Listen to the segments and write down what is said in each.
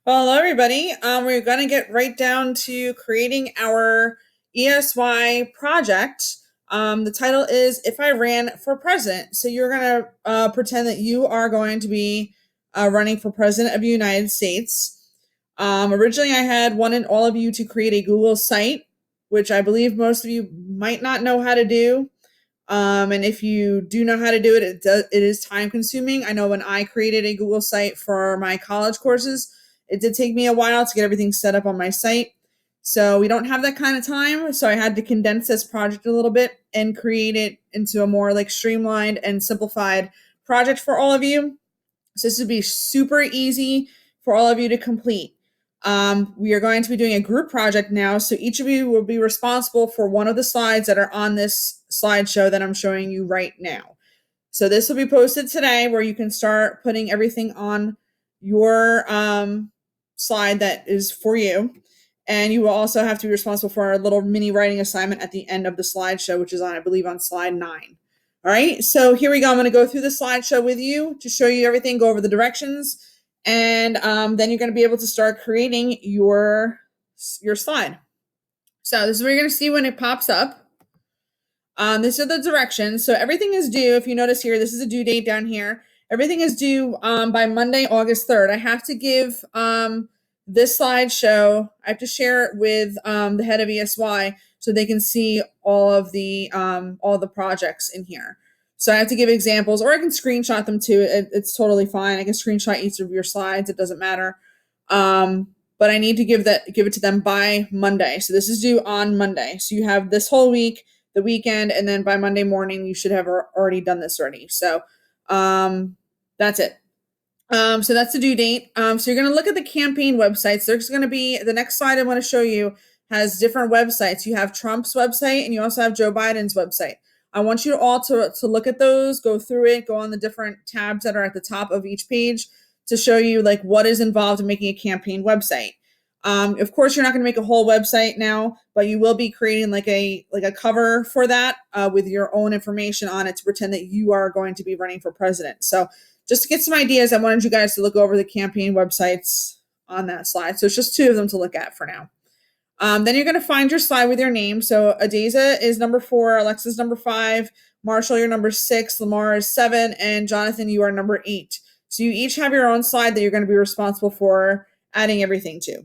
Well, hello everybody. We're going to get right down to creating our ESY project. The title is If I Ran for President. So you're going to pretend that you are going to be running for President of the United States. Originally, I had wanted all of you to create a Google site, which I believe most of you might not know how to do. And if you do know how to do it, it is time consuming. I know when I created a Google site for my college courses, it did take me a while to get everything set up on my site. So we don't have that kind of time. So I had to condense this project a little bit and create it into a more like streamlined and simplified project for all of you. So this would be super easy for all of you to complete. We are going to be doing a group project now. So each of you will be responsible for one of the slides that are on this slideshow that I'm showing you right now. So this will be posted today where you can start putting everything on your slide that is for you. And you will also have to be responsible for a little mini writing assignment at the end of the slideshow, which is on, I believe, on slide 9. All right, so here we go. I'm going to go through the slideshow with you to show you everything, go over the directions, and then you're going to be able to start creating your slide. So this is what you're going to see when it pops up. These are the directions. So everything is due. If you notice here, this is a due date down here. Everything is due by Monday, August 3rd. I have to give this slideshow, I have to share it with the head of ESY so they can see all the projects in here. So I have to give examples, or I can screenshot them too. It's totally fine. I can screenshot each of your slides. It doesn't matter. But I need to give it to them by Monday. So this is due on Monday. So you have this whole week, the weekend, and then by Monday morning you should have already done this already. So that's it. So that's the due date. So you're going to look at the campaign websites. There's going to be the next slide I want to show you has different websites. You have Trump's website and you also have Joe Biden's website. I want you all to look at those, go through it, go on the different tabs that are at the top of each page to show you like what is involved in making a campaign website. Of course, you're not going to make a whole website now, but you will be creating like a cover for that with your own information on it to pretend that you are going to be running for president. So just to get some ideas, I wanted you guys to look over the campaign websites on that slide. So it's just 2 of them to look at for now. Then you're going to find your slide with your name. So Adeza is number 4, Alexa's number 5, Marshall, you're number 6, Lamar is 7, and Jonathan, you are number 8. So you each have your own slide that you're going to be responsible for adding everything to.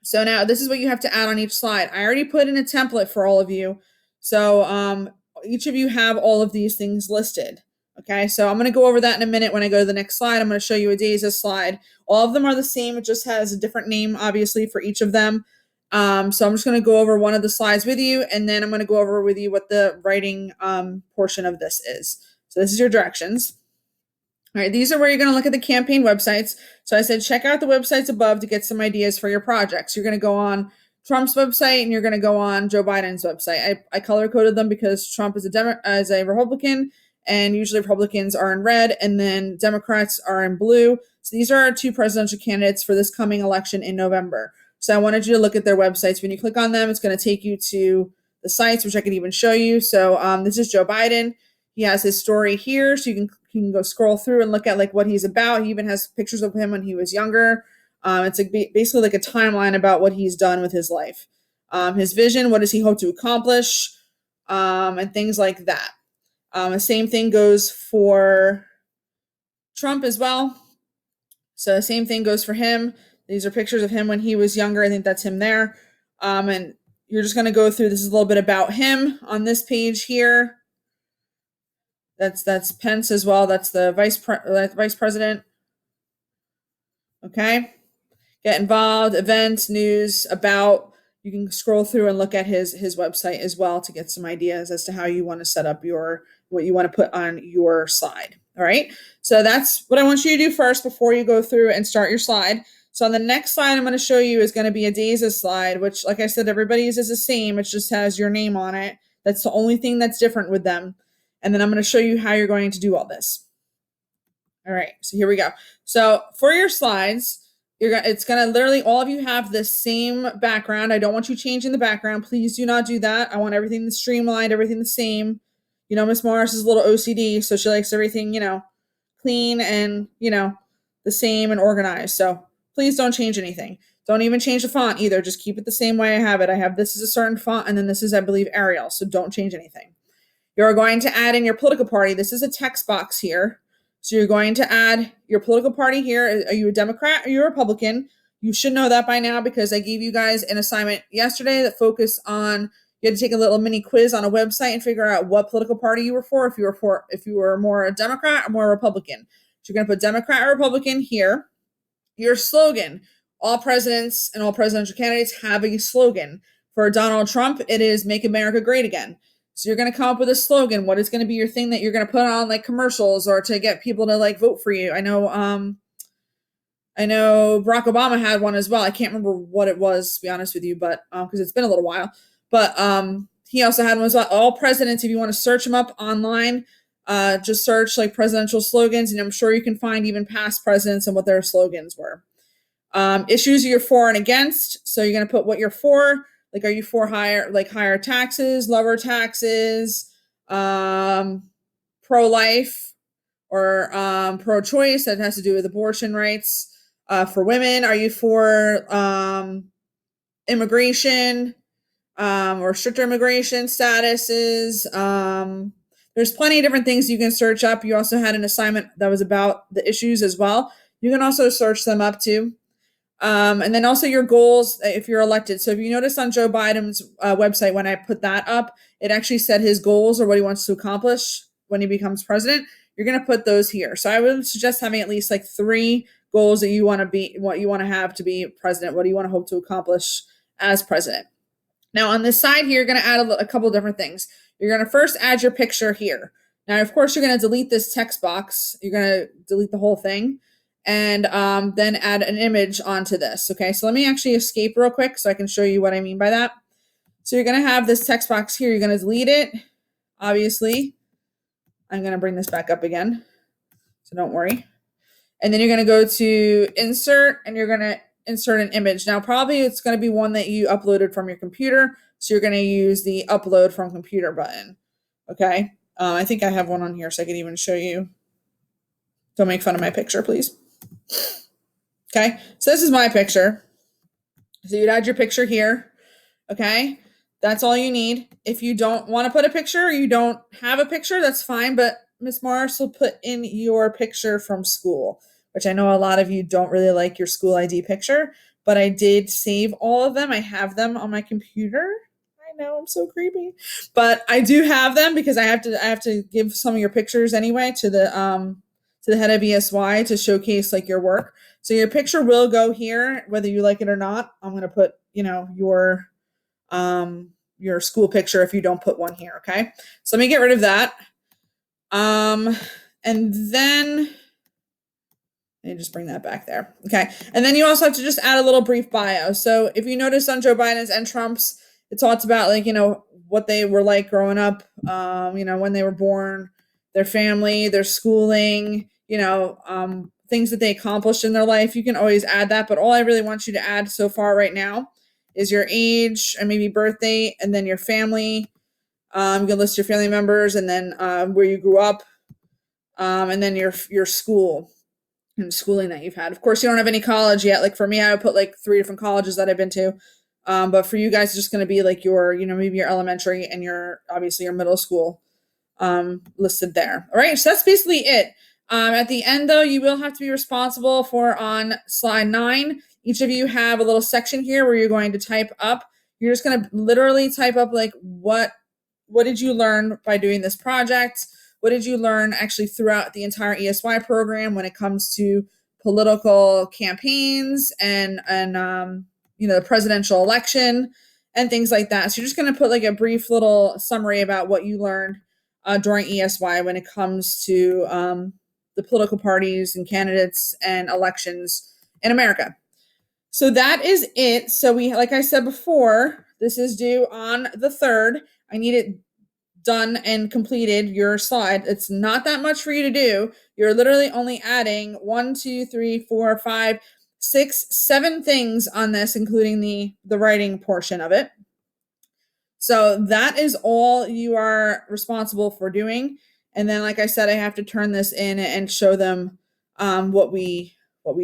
So now this is what you have to add on each slide. I already put in a template for all of you. So each of you have all of these things listed. Okay, so I'm going to go over that in a minute when I go to the next slide. I'm going to show you Adeza's slide. All of them are the same. It just has a different name, obviously, for each of them. So I'm just going to go over one of the slides with you, and then I'm going to go over with you what the writing portion of this is. So this is your directions. All right, these are where you're going to look at the campaign websites. So I said check out the websites above to get some ideas for your projects. You're going to go on Trump's website and you're going to go on Joe Biden's website. I color coded them because Trump is a Republican, and usually Republicans are in red and then Democrats are in blue. So these are our 2 presidential candidates for this coming election in November. So I wanted you to look at their websites. When you click on them, it's going to take you to the sites, which I could even show you. So this is Joe Biden. He has his story here, so you can go scroll through and look at like what he's about. He even has pictures of him when he was younger. It's like basically like a timeline about what he's done with his life, his vision, what does he hope to accomplish, and things like that. The same thing goes for Trump as well. So the same thing goes for him. These are pictures of him when he was younger. I think that's him there. And you're just going to go through. This is a little bit about him on this page here. That's Pence as well. That's the vice president. Okay. Get involved, events, news, about. You can scroll through and look at his website as well to get some ideas as to how you want to set up what you want to put on your slide. All right. So that's what I want you to do first before you go through and start your slide. So on the next slide I'm going to show you is going to be Adeza's slide, which, like I said, everybody's is the same. It just has your name on it. That's the only thing that's different with them. And then I'm going to show you how you're going to do all this. All right, so here we go. So for your slides, it's going to literally, all of you have the same background. I don't want you changing the background. Please do not do that. I want everything streamlined, everything the same. You know, Miss Morris is a little OCD, so she likes everything, clean and, the same and organized. So Please don't change anything. Don't even change the font either. Just keep it the same way I have it. I have this is a certain font, and then this is, I believe, Arial. So don't change anything. You're going to add in your political party. This is a text box here. So you're going to add your political party here. Are you a Democrat or are you a Republican? You should know that by now because I gave you guys an assignment yesterday that focused on, you had to take a little mini quiz on a website and figure out what political party you were for. If you were more a Democrat or more a Republican. So you're going to put Democrat or Republican here. Your slogan. All presidents and all presidential candidates have a slogan. For Donald Trump, it is "Make America Great Again." So you're going to come up with a slogan. What is going to be your thing that you're going to put on like commercials or to get people to like vote for you? I know Barack Obama had one as well. I can't remember what it was, to be honest with you, but because it's been a little while. But he also had one as well. All presidents, if you want to search them up online, just search like presidential slogans, and I'm sure you can find even past presidents and what their slogans were. Issues you're for and against. So you're going to put what you're for. Like, are you for higher taxes, lower taxes, pro-life, or pro-choice? That has to do with abortion rights for women. Are you for immigration or stricter immigration statuses? There's plenty of different things you can search up. You also had an assignment that was about the issues as well. You can also search them up too. And then also your goals if you're elected. So if you notice on Joe Biden's website, when I put that up, it actually said his goals or what he wants to accomplish when he becomes president. You're going to put those here. So I would suggest having at least like 3 goals that you want to be, what you want to have to be president. What do you want to hope to accomplish as president? Now on this side here, you're going to add a couple different things. You're going to first add your picture here. Now, of course, you're going to delete this text box. You're going to delete the whole thing. And then add an image onto this. Okay, so let me actually escape real quick so I can show you what I mean by that. So you're going to have this text box here. You're going to delete it, obviously. I'm going to bring this back up again, so don't worry. And then you're going to go to insert, and you're going to insert an image. Now, probably it's going to be one that you uploaded from your computer, so you're going to use the upload from computer button. Okay, I think I have one on here, so I can even show you. Don't make fun of my picture, please. Okay, so this is my picture. So you'd add your picture here. Okay, that's all you need. If you don't want to put a picture, or you don't have a picture, that's fine. But Miss Morris will put in your picture from school, which I know a lot of you don't really like your school ID picture, but I did save all of them. I have them on my computer. I know, I'm so creepy, but I do have them because I have to give some of your pictures anyway to the head of ESY to showcase like your work. So your picture will go here, whether you like it or not. I'm going to put, your school picture if you don't put one here. Okay. So let me get rid of that. And then let me just bring that back there. Okay. And then you also have to just add a little brief bio. So if you notice on Joe Biden's and Trump's, it talks about like, what they were like growing up, when they were born, their family, their schooling, things that they accomplished in their life. You can always add that, but all I really want you to add so far right now is your age and maybe birthday, and then your family. You can list your family members, and then where you grew up, and then your school and schooling that you've had. Of course, you don't have any college yet. Like for me, I would put like 3 different colleges that I've been to. But for you guys, it's just going to be like your, maybe your elementary and obviously your middle school listed there. All right, so that's basically it. At the end, though, you will have to be responsible for on slide 9. Each of you have a little section here where you're going to type up. You're just going to literally type up like what did you learn by doing this project? What did you learn actually throughout the entire ESY program when it comes to political campaigns and the presidential election and things like that. So you're just going to put like a brief little summary about what you learned during ESY when it comes to the political parties and candidates and elections in America. So that is it. So like I said before, this is due on the 3rd. I need it done and completed, your slide. It's not that much for you to do. You're literally only adding 1, 2, 3, 4, 5, 6, 7 things on this, including the writing portion of it. So that is all you are responsible for doing. And then, like I said, I have to turn this in and show them what we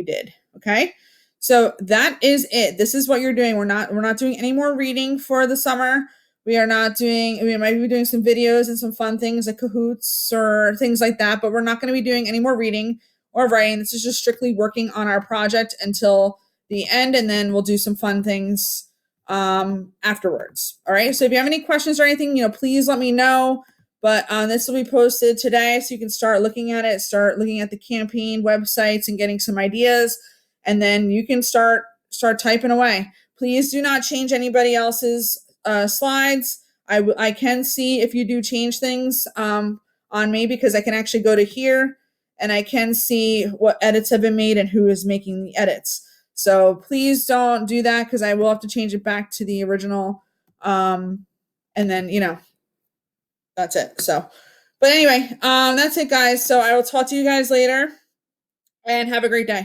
did. Okay. So that is it. This is what you're doing. We're not doing any more reading for the summer. We are not doing, we might be doing some videos and some fun things like Kahoots or things like that, but we're not going to be doing any more reading or writing. This is just strictly working on our project until the end, and then we'll do some fun things afterwards. All right. So if you have any questions or anything, please let me know. But this will be posted today, so you can start looking at it, start looking at the campaign websites and getting some ideas, and then you can start typing away. Please do not change anybody else's slides. I can see if you do change things on me, because I can actually go to here and I can see what edits have been made and who is making the edits. So please don't do that, because I will have to change it back to the original. And then, that's it. So, but anyway, that's it, guys. So I will talk to you guys later, and have a great day.